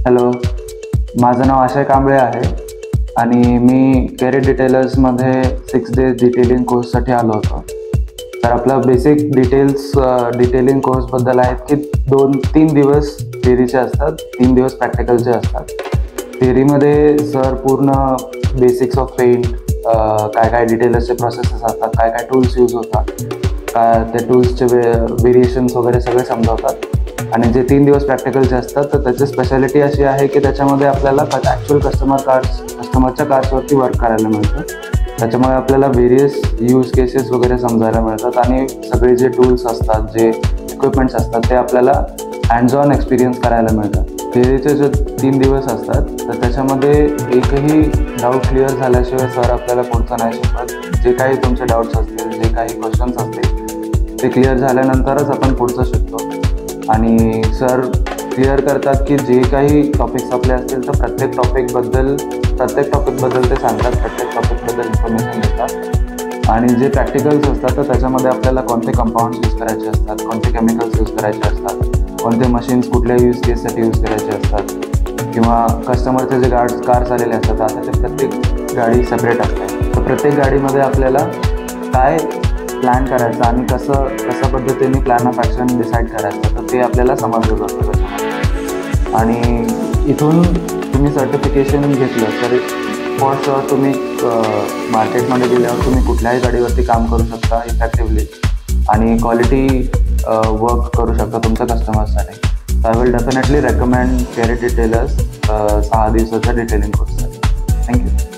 Hello, माझं नाव अक्षय कांबळे आहे आणि मी कॅरेट डिटेलर्समध्ये 6 डेज डिटेलिंग कोर्ससाठी आलो होतो. तर आपला बेसिक डिटेलिंग कोर्सबद्दल आहेत की 2-3 दिवस थिअरीचे असतात, 3 दिवस प्रॅक्टिकलचे असतात. थिअरीमध्ये सर पूर्ण बेसिक्स ऑफ पेंट, काय काय डिटेलर्सचे प्रोसेसेस असतात, काय काय टूल्स यूज होतात, काय त्या टूल्सचे व्हेरिएशन्स वगैरे सगळे समजावतात. आणि जे 3 दिवस प्रॅक्टिकलचे असतात तर त्याची स्पेशालिटी अशी आहे की त्याच्यामध्ये आपल्याला ॲक्च्युअल कस्टमरच्या कार्सवरती वर्क करायला मिळतं. त्याच्यामुळे आपल्याला व्हेरियस यूज केसेस वगैरे समजायला मिळतात आणि सगळे जे टूल्स असतात, जे इक्विपमेंट्स असतात ते आपल्याला हँड्स ऑन एक्सपिरियन्स करायला मिळतात. थिअरीचे जे 3 दिवस असतात तर त्याच्यामध्ये एकही डाऊट क्लिअर झाल्याशिवाय सर आपल्याला पुढचं नाही शिकवत. जे काही तुमचे डाऊट्स असतील, जे काही क्वेश्चन्स असतील ते क्लिअर झाल्यानंतरच आपण पुढचं शिकतो. आणि सर क्लिअर करतात की जे काही टॉपिक्स आपले असतील तर प्रत्येक टॉपिकबद्दल ते सांगतात, प्रत्येक टॉपिकबद्दल इन्फॉर्मेशन देतात. आणि जे प्रॅक्टिकल्स असतात तर त्याच्यामध्ये आपल्याला कोणते कंपाऊंड्स यूज करायचे असतात, कोणते केमिकल्स यूज करायचे असतात, कोणते मशीन्स कुठल्या यूज केससाठी यूज करायचे असतात, किंवा कस्टमरचे जे कार्स आलेले असतात आता ते प्रत्येक गाडी सेपरेट असते. तर प्रत्येक गाडीमध्ये आपल्याला काय प्लॅन करायचं आणि कशा पद्धतीने प्लॅन ऑफ ॲक्शन डिसाईड करायचं तर ते आपल्याला समजलं जातं त्याच्यामध्ये. आणि इथून तुम्ही सर्टिफिकेशन घेतलं तर फॉर शुअर तुम्ही मार्केटमध्ये गेल्यावर तुम्ही कुठल्याही गाडीवरती काम करू शकता इफेक्टिव्हली आणि क्वालिटी वर्क करू शकता तुमच्या कस्टमर्ससाठी. So I will definitely recommend carat detailers 6 दिवसाच्या डिटेलिंग कोर्ससाठी. थँक्यू.